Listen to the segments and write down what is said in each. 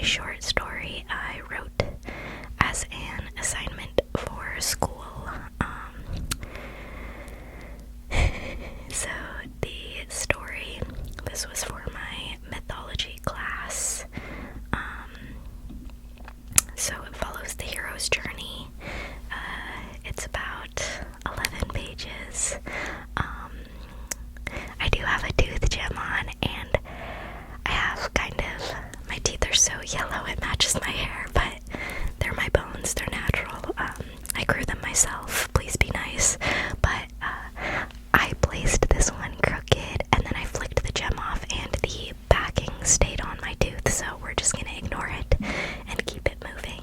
short story I wrote as an assignment for school. So the story, this was for my mythology class. So it follows the hero's journey. It's about 11 pages. I do have a tooth gem on, and I have my teeth are so yellow it matches my hair, but they're my bones, they're natural. I grew them myself, please be nice. But I placed this one crooked, and then I flicked the gem off, and the backing stayed on my tooth, so we're just gonna ignore it and keep it moving.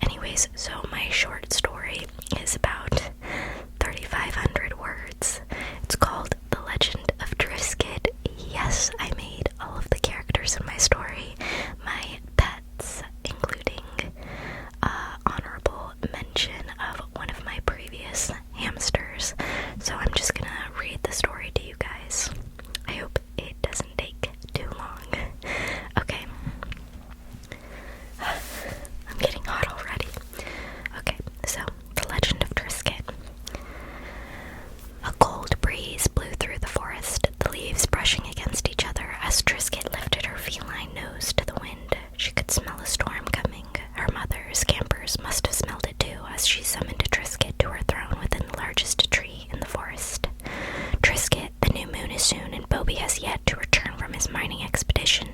Anyways, so my short story is about 3,500 words. It's called The Legend of Trisket. Yes, I made all of the characters in my story my pets, including honorable mention of one of my previous hamsters. So I'm just gonna read the story to you guys. I hope it doesn't take too long. Okay. I'm getting hot already. Okay, so The Legend of Trisket. A cold breeze blew through the forest, the leaves brushing against each other as Trisket lifted her feline nose to the wind. She could smell a storm coming. Her mother, Scampers, must have smelled it too as she summoned Trisket to her throne within the largest tree in the forest. Trisket, the new moon is soon, and Bobby has yet to return from his mining expedition.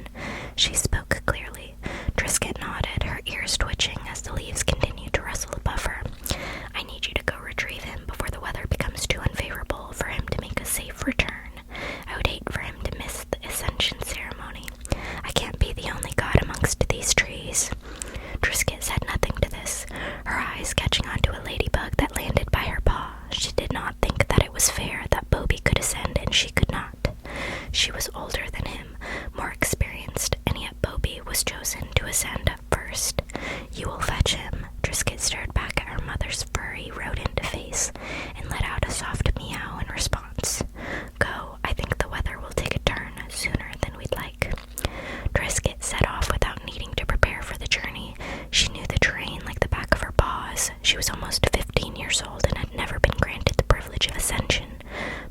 She spoke clearly. Trisket nodded, her ears twitching as the leaves continued to rustle above her. I need you to go retrieve him before the weather becomes too unfavorable for him to make a safe return. I would hate for him to miss the ascension ceremony. I can't be the only god amongst these trees. Trisket said nothing to this, her eyes catching onto a ladybug that landed by her paw. She did not think that it was fair that Bobby could ascend and she could not. She was older than him, more experienced, and yet Bobby was chosen to ascend first. You will fetch him. Trisket stared back at her mother's furry rodent face and let out a soft meow in response. Go, I think the weather will take a turn sooner than we'd like. Trisket set off without needing to prepare for the journey. She knew the terrain like the back of her paws. She was almost 15 years old and had never been granted the privilege of ascension.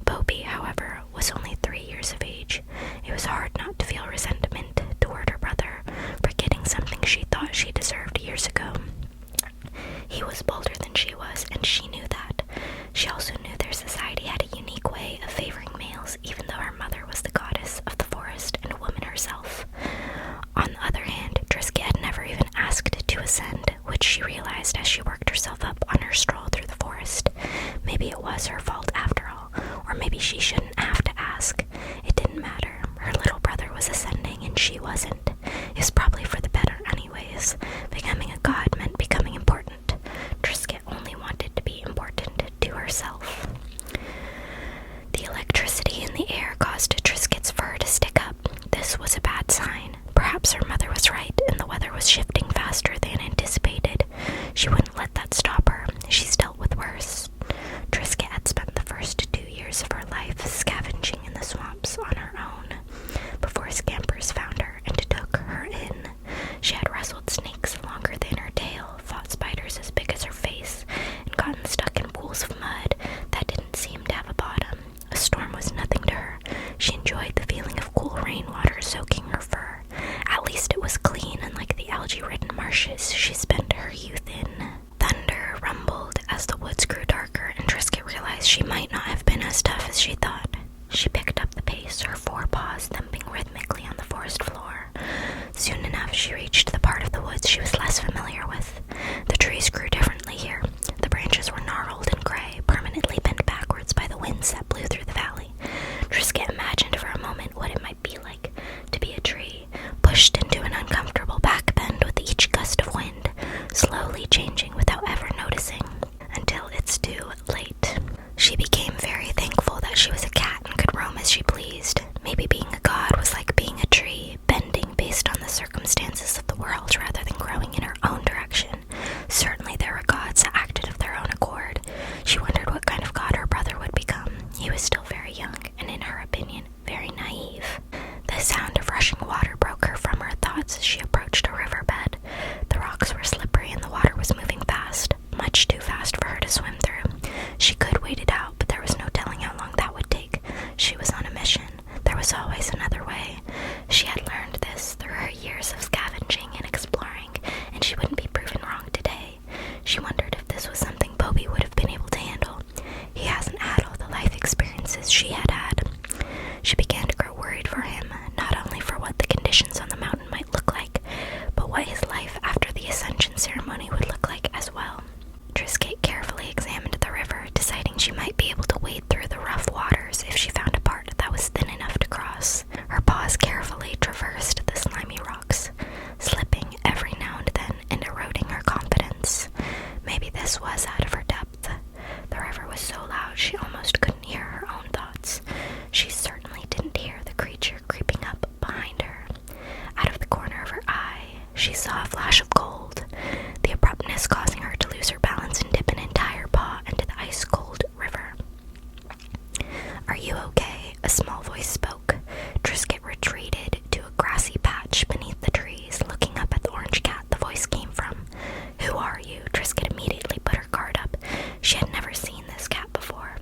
Bobby, however, was only 3 years of age. It was hard not to feel resentment toward her brother for getting something she thought she deserved years ago. He was bolder than she was, and she knew that. She also knew their society had a unique way of favoring males, even though her mother was the goddess of the forest and a woman herself. On the other hand, Trisket had never even asked to ascend, which she realized as she worked herself up on her stroll through the forest. Maybe it was her fault after all, or maybe she shouldn't have to ask. It didn't matter. Her little brother was ascending and she wasn't. It was probably for the better anyways. Becoming a god meant becoming important. Trisket only wanted to be important to herself. The electricity in the air caused Trisket's fur to stick up. This was a bad sign. Perhaps her mother was right, and the weather was shifting faster than anticipated. She wouldn't let that stop her. She's dealt with worse. Trisket had spent the first 2 years of her life scavenging in the swamps on her own, before Scampers found her and took her in. She had wrestled snakes longer than her tail, fought spiders as big as her face, and gotten stuck in pools of mud that didn't seem to have a bottom. A storm was nothing to her. She enjoyed the feeling of cool rainwater soaking her fur. At least it was clean, unlike the algae-ridden marshes she spent her youth in. Thunder rumbled as the woods grew darker, and Trisket realized she might not have been as tough as she thought. She picked up the pace, her forepaws thumping rhythmically on the forest floor. Soon enough, she reached the part of the woods she was less familiar with. The trees grew differently here. The branches were gnarled and gray, permanently bent backwards by the winds that blew through the valley. Trisket imagined for a moment what it might be like to be a tree, pushed into an uncomfortable back bend with each gust of wind. Slowly, she saw a flash of gold, the abruptness causing her to lose her balance and dip an entire paw into the ice-cold river. "Are you okay?" a small voice spoke. Trisket retreated to a grassy patch beneath the trees, looking up at the orange cat the voice came from. "Who are you?" Trisket immediately put her guard up. She had never seen this cat before.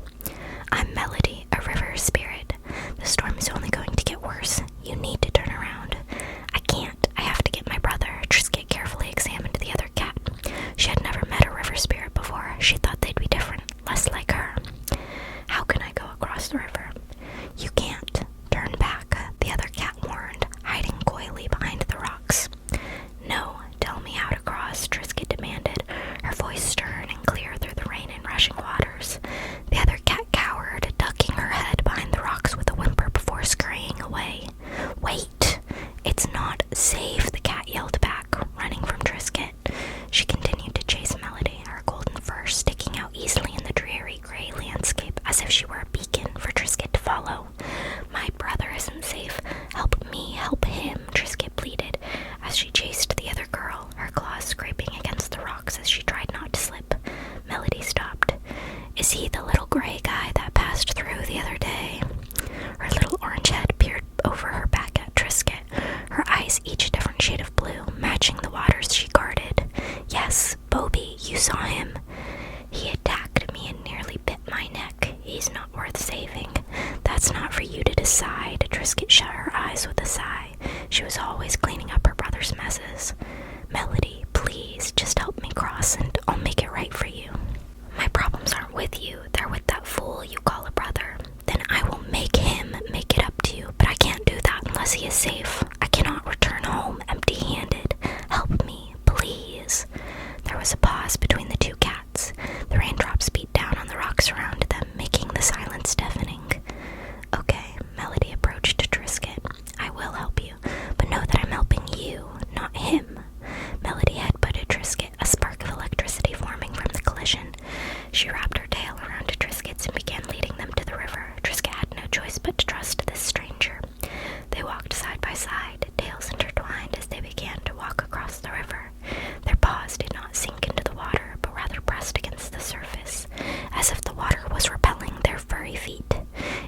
"I'm Melody, a river spirit. The storm is only going to get worse. You need to turn around." "I can't. I have to get my brother." Trisket carefully examined the other cat. She had never met a river spirit before. She thought they'd be different, less like her. "How can I go across the river?" "You can't. Turn back," the other cat warned, hiding coyly behind the rocks. "No, tell me how to cross," Trisket demanded, her voice stern and clear through the rain and rushing waters. The other cat cowered, ducking her head behind the rocks with a whimper before scurrying away. "Wait! It's not safe," the cat yelled back, running from Trisket. She continued to chase Melody, her golden fur sticking out easily in the dreary gray landscape as if she were a beacon for Trisket to follow. "My brother isn't safe. Help me, help him," Trisket pleaded as she chased the other girl, her claws scraping against the rocks as she tried not to slip. Melody stopped. "Is he the little gray guy that passed through the other day?" Her little orange head peered over her back at Trisket, her eyes each a different shade of blue, matching the waters she guarded. "Yes, Bobby, you saw him." "He attacked me and nearly bit my neck. He's not worth saving." "That's not for you to decide." Trisket shut her eyes with a sigh. She was always cleaning up her brother's messes. "Melody, please, just help me cross and I'll make it right for you." "My problems aren't with you. They're with that fool you call a brother." "Then I will make him make it up to you, but I can't do that unless he is safe. I cannot return home empty-handed. Help me, please." There was a pause between the two cats. The raindrops beat down on the rocks around them, making the silence deafening. "Okay," Melody approached Trisket. "I will help you, but know that I'm helping you, not him." Melody headbutted Trisket, a spark of electricity forming from the collision. She wrapped her tail around Trisket's and began leading them to the river. Trisket had no choice but to trust this stranger. They walked side by side, tails intertwined as they began to walk across the river. Their paws did not sink into the water, but rather pressed against the surface, as if the water was repelling their furry feet.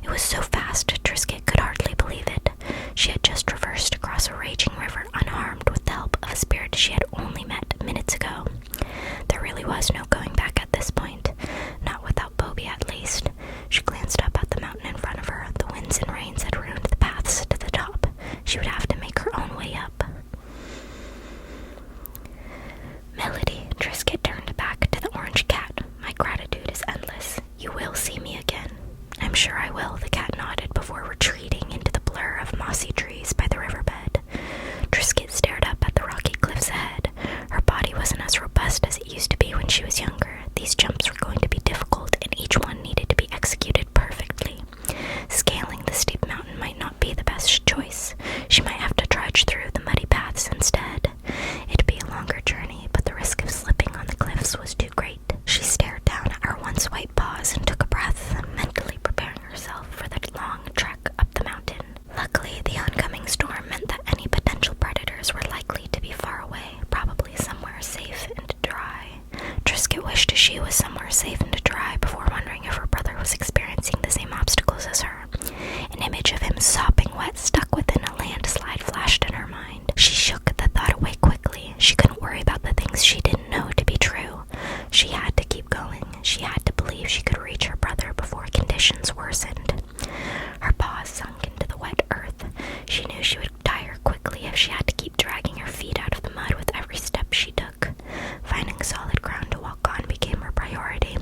It was so fast, Trisket could hardly believe it. She had just traversed across a raging river unharmed with the help of a spirit she had only met minutes ago. There really was no going back at this point, not without Bobby at least. She glanced up at the mountain in front of her. The winds and rains had ruined the paths to the top. She would have to make her own way up. "Melody," Trisket turned back to the orange cat. "My gratitude is endless. You will see me again." "I'm sure I will," the cat nodded before retreating into the blur of mossy trees by the riverbed. Trisket stared up at the rocky cliffs ahead. Her body wasn't as robust as it used to be when she was younger. These jumps were going to be difficult, and each one needed to be executed perfectly. Scaling the steep mountain might not be the best choice. She might have to trudge through the muddy paths instead. It'd be a longer journey, but the risk of slipping on the cliffs was too great. She stared down at her once white paws and took a breath, mentally preparing herself for the long trek up the mountain. Luckily, the oncoming storm meant that any potential predators were likely to be far away, probably somewhere safe and dry. Trisket wished she was somewhere safe and dry before wondering if her brother was experiencing the same obstacles as her. An image of him sopping wet stuck within a landslide flashed in her mind. She shook the thought away quickly. She couldn't worry about the things she didn't know to be true. She had to keep going. She had to believe she could reach her brother before conditions worsened. Her paws sunk into the wet earth. She knew she would tire quickly if she had to keep dragging her feet out of the mud with every step she took. Finding solid ground to walk on became her priority.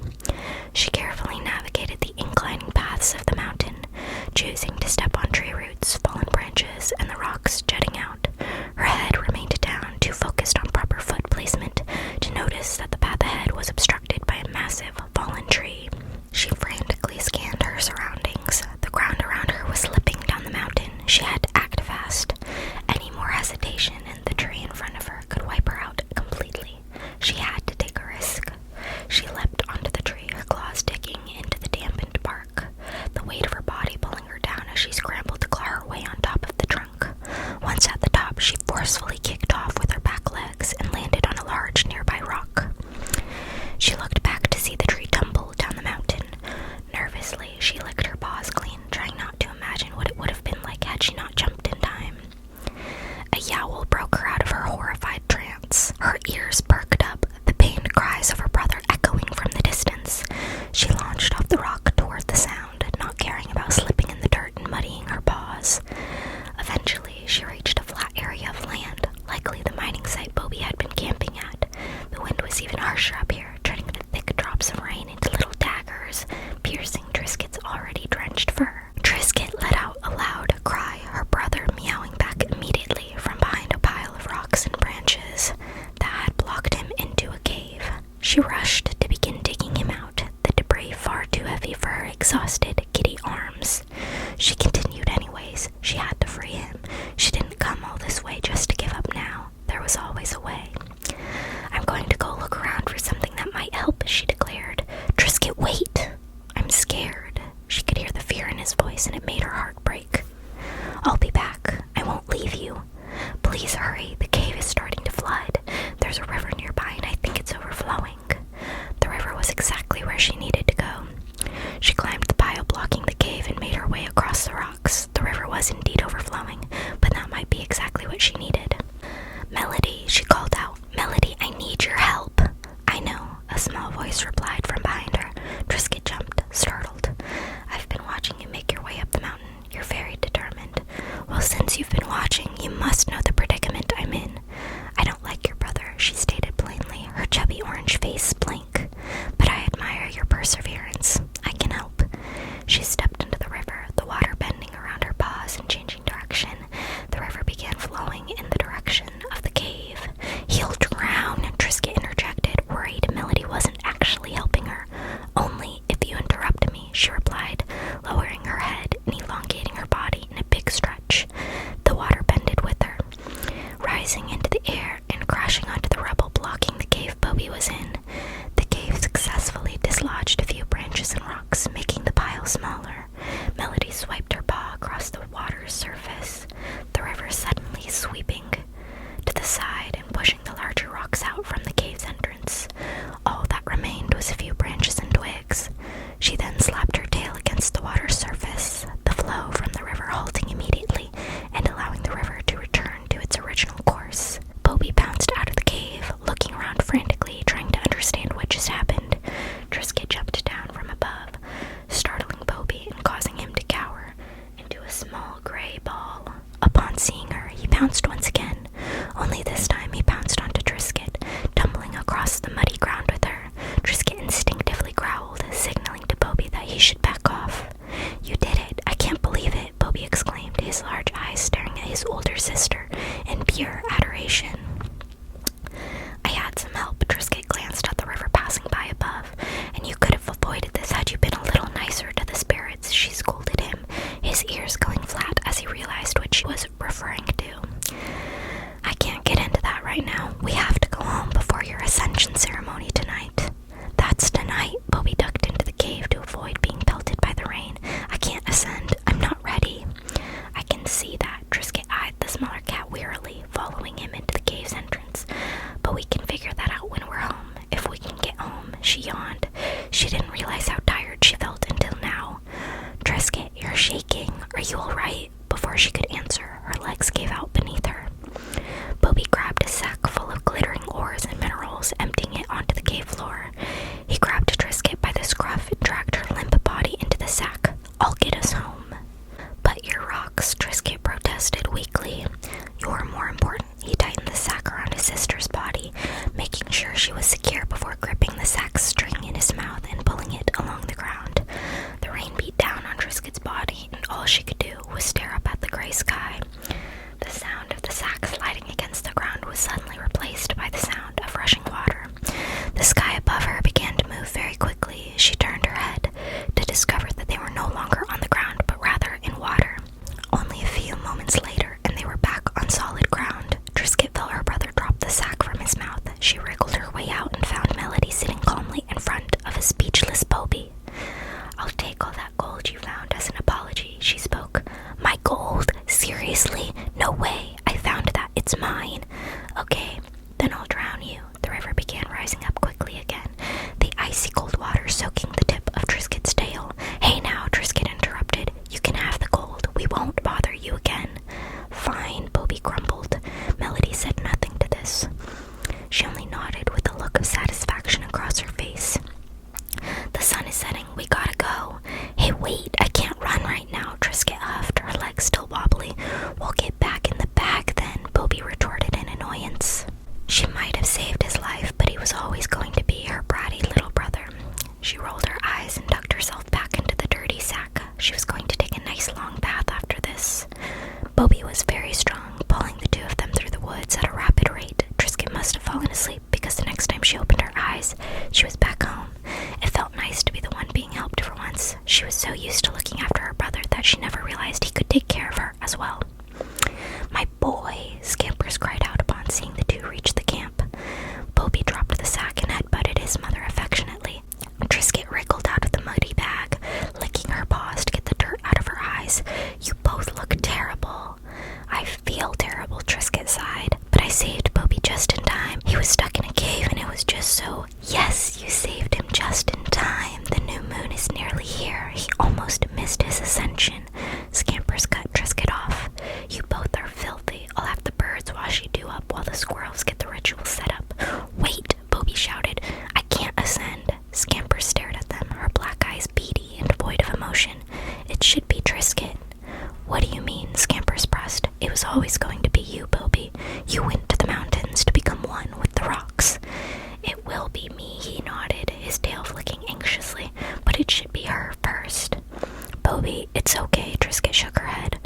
pressure up here, turning the thick drops of rain into little daggers, piercing Triscuit's already drenched fur. Triscuit let out a loud cry, her brother meowing back immediately from behind a pile of rocks and branches that had blocked him into a cave. She rushed to begin digging him out, the debris far too heavy for her exhausted, giddy arms. She continued anyways. She had to free him. She didn't come all this way just to give up now. There was always a way. "I'm going to go look around for something that might help," she declared. "Triscuit, wait! I'm scared." She could hear the fear in his voice, and it made her heart break. "I'll be back. I won't leave you. Please hurry. The cave is starting to flood. There's a river nearby, and I think it's overflowing." The river was exactly where she needed to go. She climbed the pile blocking the cave and made her way across the rocks. The river was indeed overflowing, but that might be exactly what she needed. "Melody," she called out. "Melody, I need your help." "I know," a small voice replied from behind her. Triscuit jumped, startled. "I've been watching you make your way up the mountain. You're very determined." "Well, since you've been watching, you must know the predicament I'm in." "I don't like your brother," she stated plainly, her chubby orange face blank. "But I admire your perseverance. I can help." She stepped into the river, the water bending around her paws and changing direction. The river began flowing in the direction of the cave. "He'll drown," Triscuit interjected, worried Melody wasn't actually helping her. "Only if you interrupt me," she replied, lowering her head and elongating her body in a big stretch. The water bended with her, rising into the air and crashing onto the rubble blocking the cave Bobby was in. The cave successfully dislodged a few branches and rocks, making the pile smaller. Melody swiped her paw across the water's surface, the river suddenly sweeping to the side and pushing the larger rocks out from the cave's entrance. All that remained was a few branches and twigs. She then slapped her tail against the water's surface, the flow from the river halting immediately and allowing the river to return to its original course. Bobby bounced out of the cave, looking around frantically, trying to understand what just happened. Triscuit jumped down from above, startling Bobby and causing him to cower into a small gray ball. Upon seeing her, he pounced once again, only this time he pounced onto Triscuit, tumbling across the muddy ground with her. Triscuit instinctively growled, signaling to Bobby that he should back off. "You did it! I can't believe it!" Bobby exclaimed, his large eyes staring at his older sister in pure adoration. "I had some help." Triscuit glanced at the river passing by above. "And you could have avoided this had you been a little nicer to the spirits," she scolded him, his ears going flat as he realized what she was referring to. "I can't get into that right now. We have to go home before your ascension ceremony tonight." "That's tonight." Bobby ducked into the cave to avoid being pelted by the rain. "I can't ascend. I'm not ready." "I can see that." Triscuit eyed the smaller cat wearily, following him into the cave's entrance. "But we can figure that out when we're home, if we can get home." She yawned. She didn't realize how tired she felt until now. "Triscuit, you're shaking. Are you all right?" Before she could answer, her legs gave out beneath her. Bobby grabbed a sack full of glittering ores and minerals, emptying it onto the cave floor. He grabbed Triscuit by the scruff and dragged her limp body into the sack. "I'll get us home." "But your rocks," Triscuit protested weakly. "You're more important." He tightened the sack around his sister's body, making sure she was secure before gripping the sack's string in his mouth and pulling it along the ground. The rain beat down on Triscuit's body, and all she could do was stare up at the gray sky. The sound of the sack sliding against the ground was suddenly replaced by the sound of rushing water. The sky above her began to move very quickly. She turned her head to discover that they were no longer on the ground, but rather in water. Only a few moments later, and they were back on solid ground. Triscuit felt her brother drop the sack from his mouth. She wriggled her way out and found Melody sitting calmly in front of a speechless Bobby. "I'll take all that gold you found as an apology," she spoke. "My gold? Seriously? No way. I found that. It's mine." "Okay, then I'll drown you." The river began rising up quickly again, the icy cold water soaking the tip of Triscuit's tail. "Hey now," Triscuit interrupted. "You can have the gold. We won't bother you again." "Fine," Bobby grumbled. Melody said nothing to this. She only nodded with a look of satisfaction across her face. "The sun is setting. We gotta go." "Hey, wait, I can't run right now," Triscuit huffed, her legs still wobbly. "We'll get back in the bag then," Bobby retorted in annoyance. She might have saved his life, but he was always going to be fallen asleep because the next time she opened her eyes, she was back home. It felt nice to be the one being helped for once. She was so used to looking after her brother that she never realized he could take care of her as well. "My boy!" Scampers cried out upon seeing the two reach the camp. Bobby dropped the sack and headbutted his mother affectionately. Trisket wriggled out of the muddy bag, licking her paws to get the dirt out of her eyes. "You both look terrible." "I feel terrible," Trisket sighed, "but I saved Bobby just in time. He was stuck in a cave and it was just so—" "Yes, you saved him just in time. The new moon is nearly here. He almost missed his ascension." Scampers cut Trisket off. "You both are filthy. I'll have the birds wash you two up while the squirrels get the ritual set up." "Wait," Bobby shouted. "I can't ascend." Scampers stared at them, her black eyes beady and void of emotion. "It should be Trisket." "What do you mean?" Scampers pressed. "It was always going to be you, Bobby. You went to the mountains to become one with the rocks." "It will be me," he nodded, his tail flicking anxiously, "but it should be her first." "Bobby, it's okay," Trisket shook her head.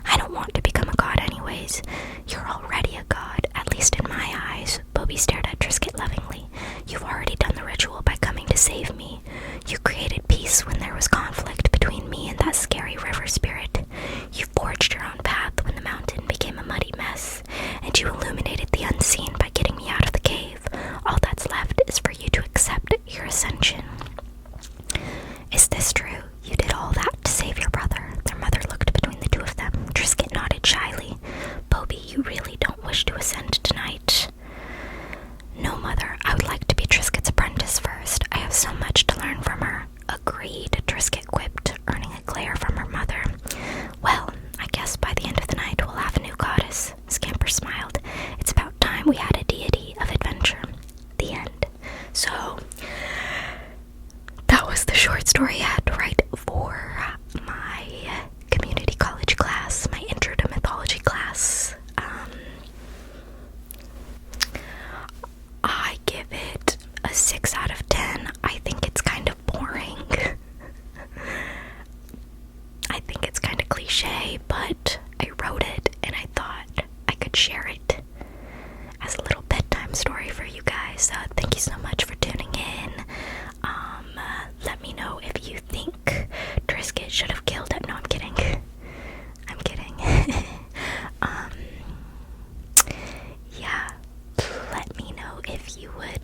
"I don't want to become a god anyways." "You're already a god, at least in my eyes." Bobby stared at Trisket lovingly. "You've already done the ritual by coming to save me. You created peace when there was conflict between me and that scary river spirit. You forged your own path when the mountain became a muddy mess, and you illuminated the unseen by getting me out of the cave. All that's left is for you to accept your ascension." "Is this true? You did all that to save your brother?" Their mother looked between the two of them. Trisket nodded shyly. "Bobby, you really don't wish to ascend tonight?" "No, Mother. I would like to be Trisket's apprentice first. I have so much to learn from her." "Agreed," Trisket quipped, earning a glare from her mother. "Well, I guess by the end of the night we'll have a new goddess." Scamper smiled. "It's about time we had a deity of adventure." The end. So, that was the short story I had to write for my community college class, my intro to mythology class. I give it a 6 out of 10. I think it's kind of boring. I think it's kind of cliche, but I wrote it and I thought I could share it as a little bedtime story for you guys. Thank you so much for tuning in. Let me know if you think Trisket should have killed it. No, I'm kidding. I'm kidding. Yeah, let me know if you would